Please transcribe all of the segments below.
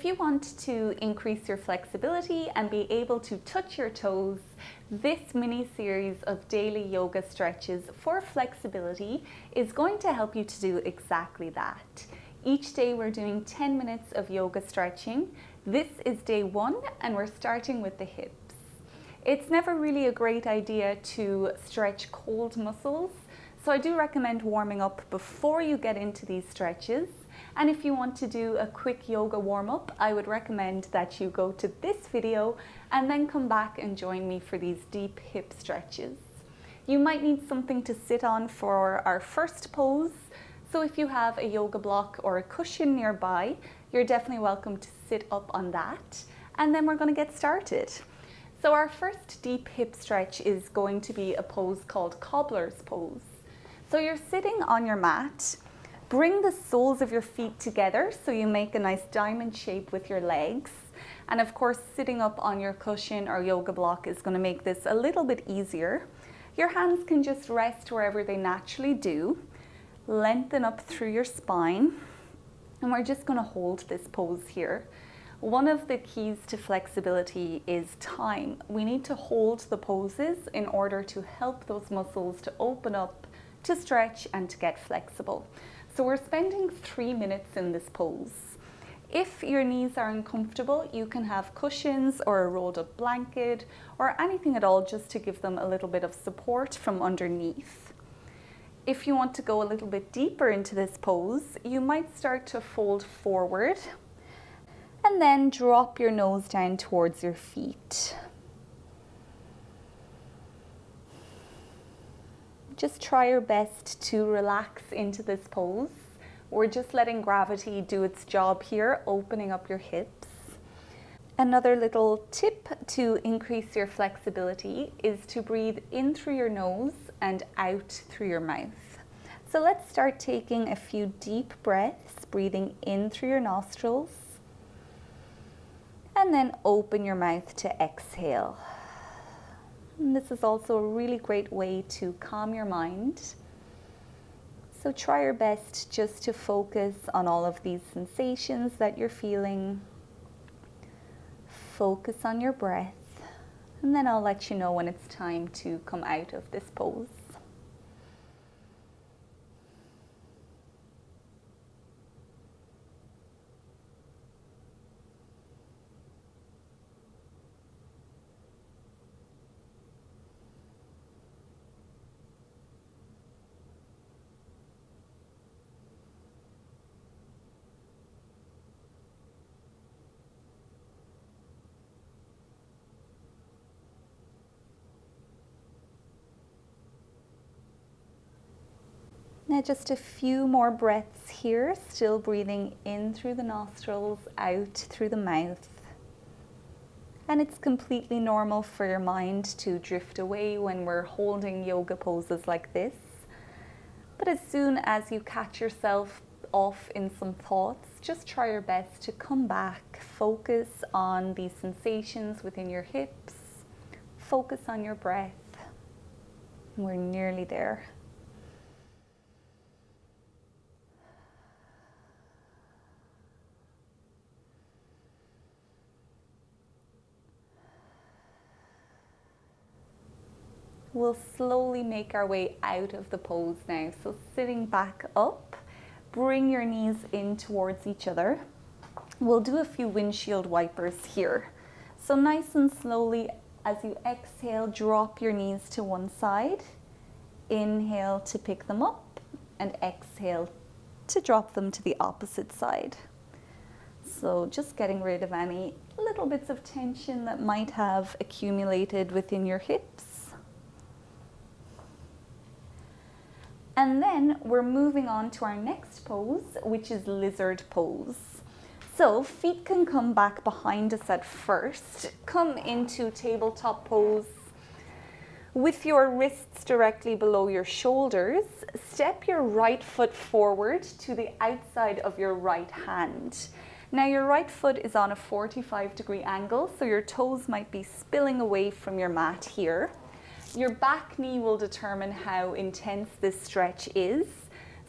if you want to increase your flexibility and be able to touch your toes, this mini series of daily yoga stretches for flexibility is going to help you to do exactly that. Each day we're doing 10 minutes of yoga stretching. This is day 1 and we're starting with the hips. It's never really a great idea to stretch cold muscles, so I do recommend warming up before you get into these stretches. And if you want to do a quick yoga warm-up, I would recommend that you go to this video and then come back and join me for these deep hip stretches. You might need something to sit on for our first pose, so if you have a yoga block or a cushion nearby, you're definitely welcome to sit up on that. And then we're going to get started. So our first deep hip stretch is going to be a pose called cobbler's pose. So you're sitting on your mat. Bring the soles of your feet together so you make a nice diamond shape with your legs. And of course, sitting up on your cushion or yoga block is going to make this a little bit easier. Your hands can just rest wherever they naturally do. Lengthen up through your spine. And we're just going to hold this pose here. One of the keys to flexibility is time. We need to hold the poses in order to help those muscles to open up, to stretch and to get flexible. So we're spending 3 minutes in this pose. If your knees are uncomfortable, you can have cushions or a rolled up blanket or anything at all just to give them a little bit of support from underneath. If you want to go a little bit deeper into this pose, you might start to fold forward and then drop your nose down towards your feet. Just try your best to relax into this pose. We're just letting gravity do its job here, opening up your hips. Another little tip to increase your flexibility is to breathe in through your nose and out through your mouth. So let's start taking a few deep breaths, breathing in through your nostrils, and then open your mouth to exhale. And this is also a really great way to calm your mind. So try your best just to focus on all of these sensations that you're feeling. Focus on your breath, and then I'll let you know when it's time to come out of this pose. Now just a few more breaths here, still breathing in through the nostrils, out through the mouth. And it's completely normal for your mind to drift away when we're holding yoga poses like this. But as soon as you catch yourself off in some thoughts, just try your best to come back, focus on these sensations within your hips, focus on your breath. We're nearly there. We'll slowly make our way out of the pose now. So sitting back up, bring your knees in towards each other. We'll do a few windshield wipers here. So nice and slowly, as you exhale, drop your knees to one side. Inhale to pick them up and exhale to drop them to the opposite side. So just getting rid of any little bits of tension that might have accumulated within your hips. And then we're moving on to our next pose, which is lizard pose. So feet can come back behind us at first. Come into tabletop pose with your wrists directly below your shoulders. Step your right foot forward to the outside of your right hand. Now your right foot is on a 45-degree angle, so your toes might be spilling away from your mat here. Your back knee will determine how intense this stretch is.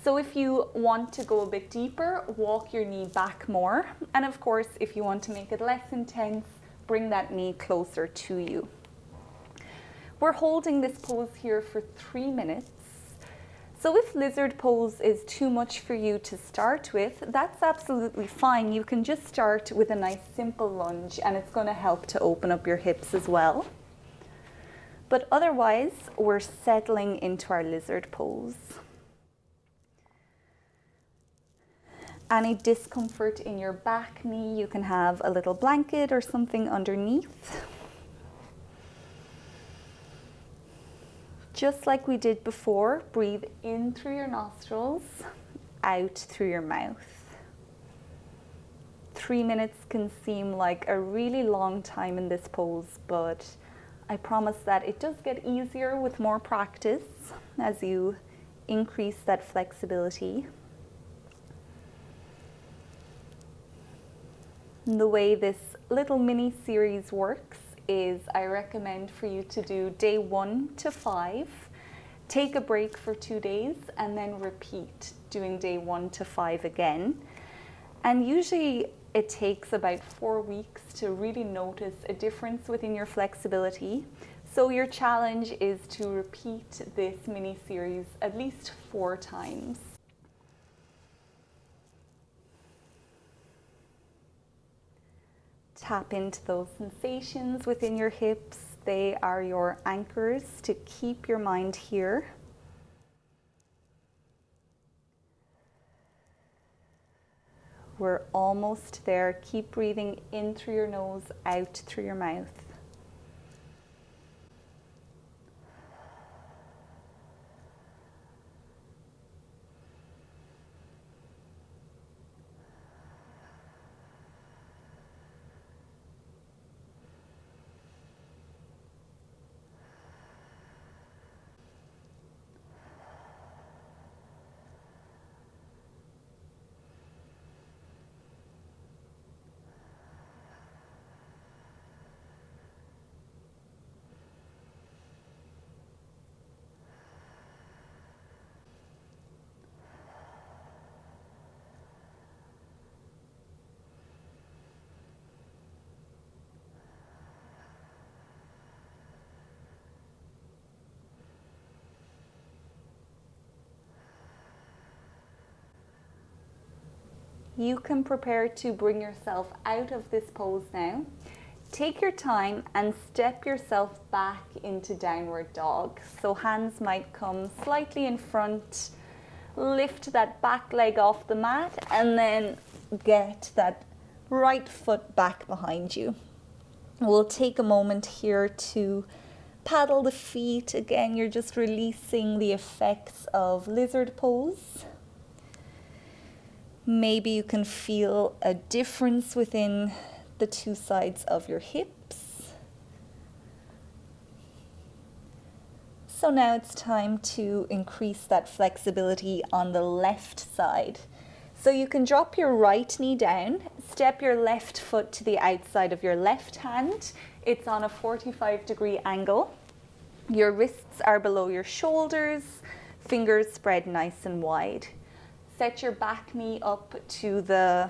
So if you want to go a bit deeper, walk your knee back more. And of course, if you want to make it less intense, bring that knee closer to you. We're holding this pose here for 3 minutes. So if lizard pose is too much for you to start with, that's absolutely fine. You can just start with a nice simple lunge, and it's going to help to open up your hips as well. But otherwise, we're settling into our lizard pose. Any discomfort in your back knee, you can have a little blanket or something underneath. Just like we did before, breathe in through your nostrils, out through your mouth. 3 minutes can seem like a really long time in this pose, but I promise that it does get easier with more practice as you increase that flexibility. And the way this little mini series works is I recommend for you to do day 1 to 5, take a break for 2 days, and then repeat doing day 1 to 5 again. And usually it takes about 4 weeks to really notice a difference within your flexibility. So your challenge is to repeat this mini series at least 4 times. Tap into those sensations within your hips. They are your anchors to keep your mind here. We're almost there. Keep breathing in through your nose, out through your mouth. You can prepare to bring yourself out of this pose now. Take your time and step yourself back into downward dog. So hands might come slightly in front, lift that back leg off the mat, and then get that right foot back behind you. We'll take a moment here to paddle the feet. Again, you're just releasing the effects of lizard pose. Maybe you can feel a difference within the 2 sides of your hips. So now it's time to increase that flexibility on the left side. So you can drop your right knee down, step your left foot to the outside of your left hand. It's on a 45-degree angle. Your wrists are below your shoulders, fingers spread nice and wide. Set your back knee up to the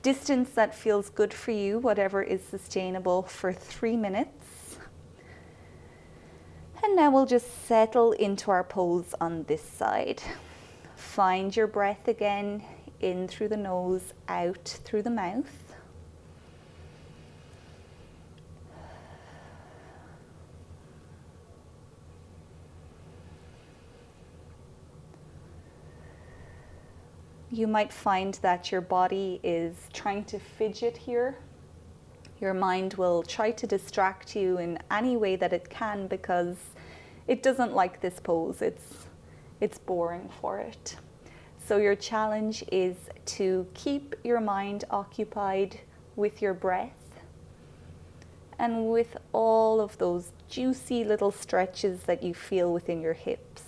distance that feels good for you, whatever is sustainable, for 3 minutes. And now we'll just settle into our pose on this side. Find your breath again, in through the nose, out through the mouth. You might find that your body is trying to fidget here. Your mind will try to distract you in any way that it can because it doesn't like this pose. It's boring for it. So your challenge is to keep your mind occupied with your breath and with all of those juicy little stretches that you feel within your hips.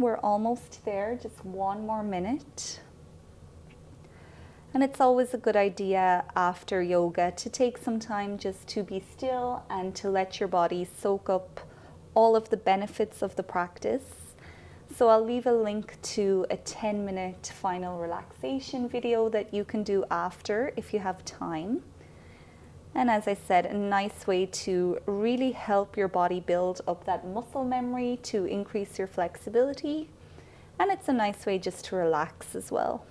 We're almost there, just one more minute. And it's always a good idea after yoga to take some time just to be still and to let your body soak up all of the benefits of the practice. So I'll leave a link to a 10-minute final relaxation video that you can do after if you have time. And as I said, a nice way to really help your body build up that muscle memory to increase your flexibility. And it's a nice way just to relax as well.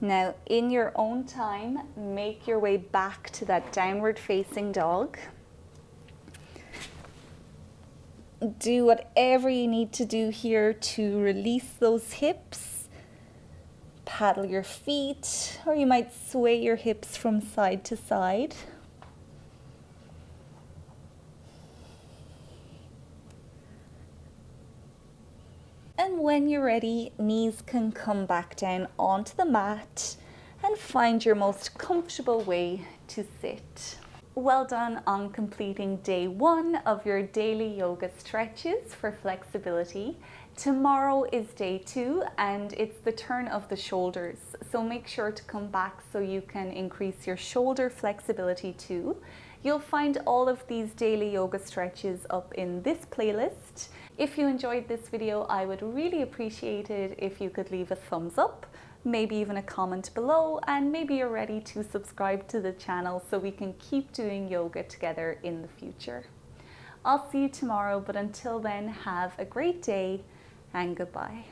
Now, in your own time, make your way back to that downward facing dog. Do whatever you need to do here to release those hips. Paddle your feet, or you might sway your hips from side to side. And when you're ready, knees can come back down onto the mat and find your most comfortable way to sit. Well done on completing day 1 of your daily yoga stretches for flexibility. Tomorrow is day 2 and it's the turn of the shoulders. So make sure to come back so you can increase your shoulder flexibility too. You'll find all of these daily yoga stretches up in this playlist. If you enjoyed this video, I would really appreciate it if you could leave a thumbs up, maybe even a comment below, and maybe you're ready to subscribe to the channel so we can keep doing yoga together in the future. I'll see you tomorrow, but until then, have a great day and goodbye.